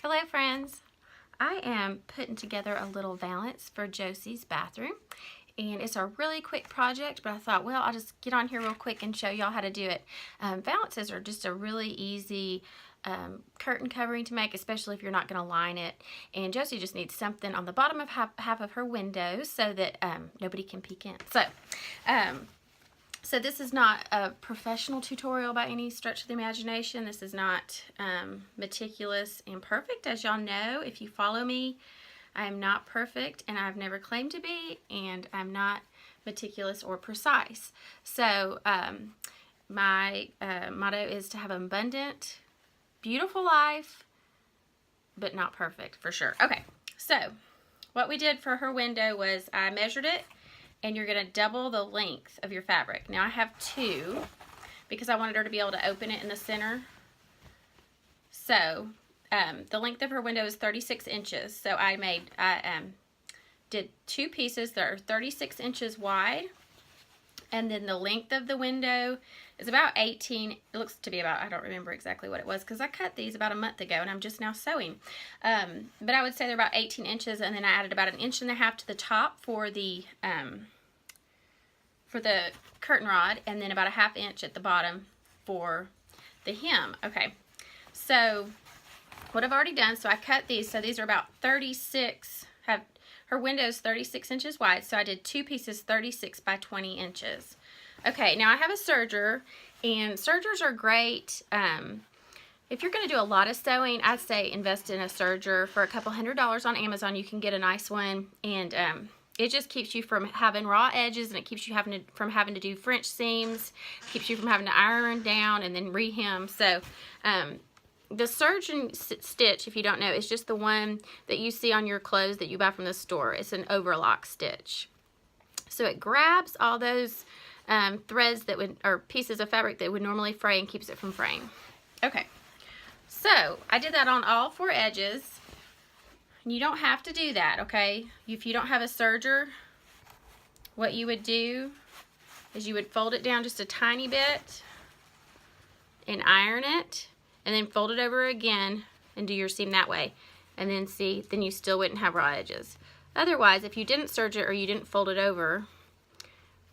Hello friends, I am putting together a little valance for Josie's bathroom, and it's a really quick project, but I thought, well, I'll just get on here real quick and show y'all how to do it. Valances are just a really easy curtain covering to make, especially if you're not going to line it, and Josie just needs something on the bottom of half of her windows so that nobody can peek in. So this is not a professional tutorial by any stretch of the imagination. This is not meticulous and perfect. As y'all know, if you follow me, I am not perfect, and I've never claimed to be, and I'm not meticulous or precise. So my motto is to have an abundant, beautiful life, but not perfect, for sure. Okay, so what we did for her window was I measured it, and you're going to double the length of your fabric. Now I have 2 because I wanted her to be able to open it in the center. So the length of her window is 36 inches. So I did 2 pieces that are 36 inches wide, and then the length of the window is about 18. It looks to be about, I don't remember exactly what it was because I cut these about a month ago and I'm just now sewing. But I would say they're about 18 inches, and then I added about 1.5 inches to the top for the curtain rod, and then about a 1/2 inch at the bottom for the hem. Okay, so what I've already done, so I cut these, so these are about 36, her window's 36 inches wide, so I did 2 pieces 36 by 20 inches. Okay, now I have a serger, and sergers are great. If you're going to do a lot of sewing, I'd say invest in a serger. For a couple $100 on Amazon, you can get a nice one, and it just keeps you from having raw edges, and it keeps you from having to do French seams, keeps you from having to iron down and then rehem. So the surgeon stitch, if you don't know, is just the one that you see on your clothes that you buy from the store. It's an overlock stitch. So it grabs all those threads that would, or pieces of fabric that would normally fray, and keeps it from fraying. Okay, so I did that on all 4 edges. You don't have to do that, okay? If you don't have a serger, what you would do is you would fold it down just a tiny bit and iron it, and then fold it over again and do your seam that way. And then see, then you still wouldn't have raw edges. Otherwise, if you didn't serge it or you didn't fold it over,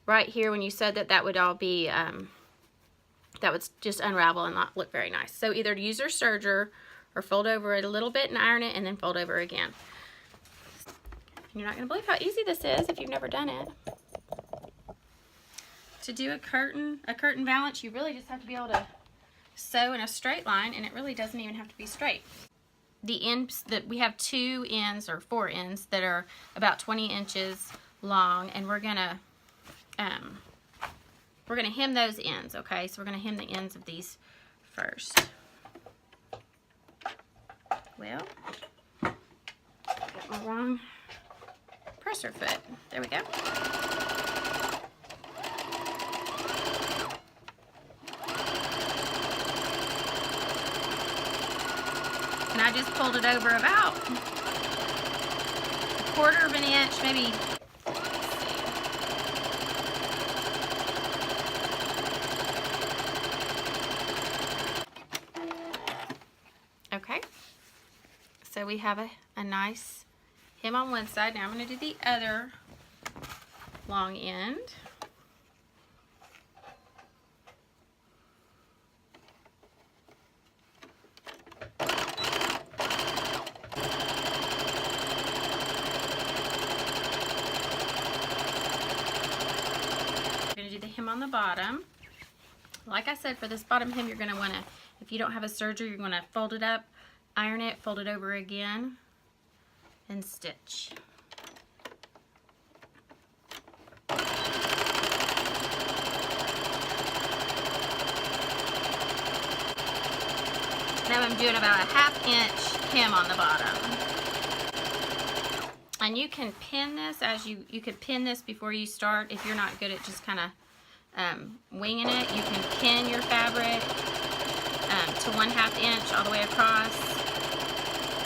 right here when you sewed that would all be, that would just unravel and not look very nice. So either use your serger or fold over it a little bit and iron it, and then fold over again. You're not going to believe how easy this is if you've never done it. To do a curtain valance, you really just have to be able to sew in a straight line, and it really doesn't even have to be straight. The ends that we have 2 ends or 4 ends that are about 20 inches long, and we're gonna hem those ends. Okay, so we're gonna hem the ends of these first. Well, got my wrong presser foot. There we go. And I just pulled it over about 1/4 of an inch, maybe. Okay. So we have a nice hem on one side. Now I'm going to do the other long end. I'm going to do the hem on the bottom. Like I said, for this bottom hem, you're going to want to, if you don't have a serger, you're going to fold it up, iron it, fold it over again, and stitch. Now I'm doing about a 1/2 inch hem on the bottom. And you can pin this as you could pin this before you start. If you're not good at just kind of winging it, you can pin your fabric to 1/2 inch all the way across.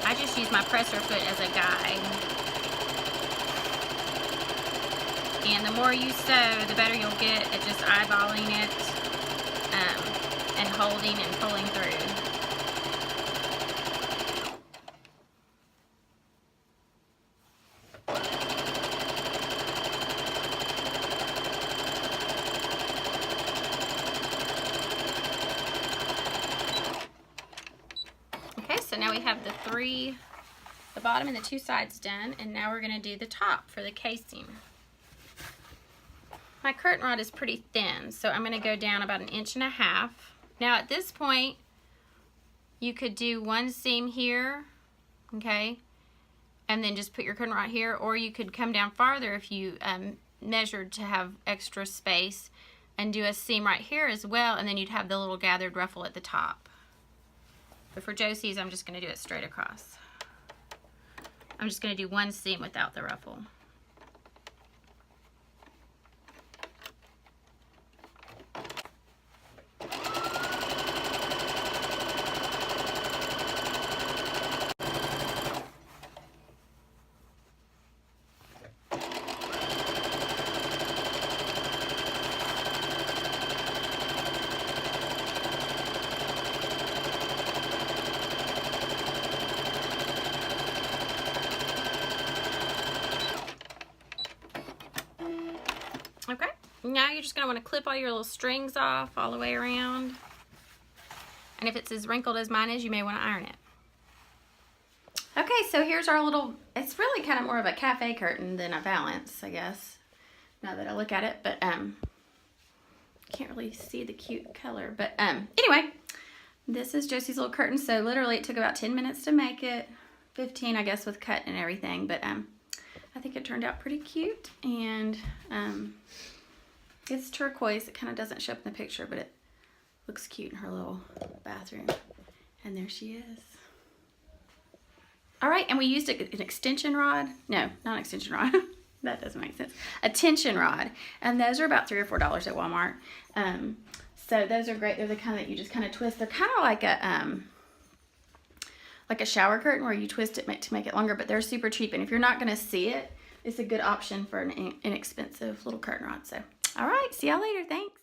I just use my presser foot as a guide. And the more you sew, the better you'll get at just eyeballing it and holding and pulling through. Okay, so now we have the bottom and the 2 sides done, and now we're going to do the top for the casing. My curtain rod is pretty thin, so I'm going to go down about 1.5 inches. Now at this point, you could do 1 seam here, okay, and then just put your curtain rod here, or you could come down farther if you measured to have extra space and do a seam right here as well, and then you'd have the little gathered ruffle at the top. But for Josie's, I'm just going to do it straight across. I'm just going to do 1 seam without the ruffle. Okay, now you're just going to want to clip all your little strings off all the way around. And if it's as wrinkled as mine is, you may want to iron it. Okay, so here's our little, it's really kind of more of a cafe curtain than a valance, I guess, now that I look at it. But can't really see the cute color. But anyway, this is Josie's little curtain. So literally it took about 10 minutes to make it. 15, I guess, with cut and everything. But I think it turned out pretty cute, and it's turquoise. It kind of doesn't show up in the picture, but it looks cute in her little bathroom. And there she is. All right, and we used an extension rod. No, not an extension rod. That doesn't make sense. A tension rod, and those are about $3 or $4 at Walmart. So those are great. They're the kind that you just kind of twist. They're kind of like a shower curtain where you twist it to make it longer, but they're super cheap. And if you're not going to see it, it's a good option for an inexpensive little curtain rod. So, all right, see y'all later. Thanks.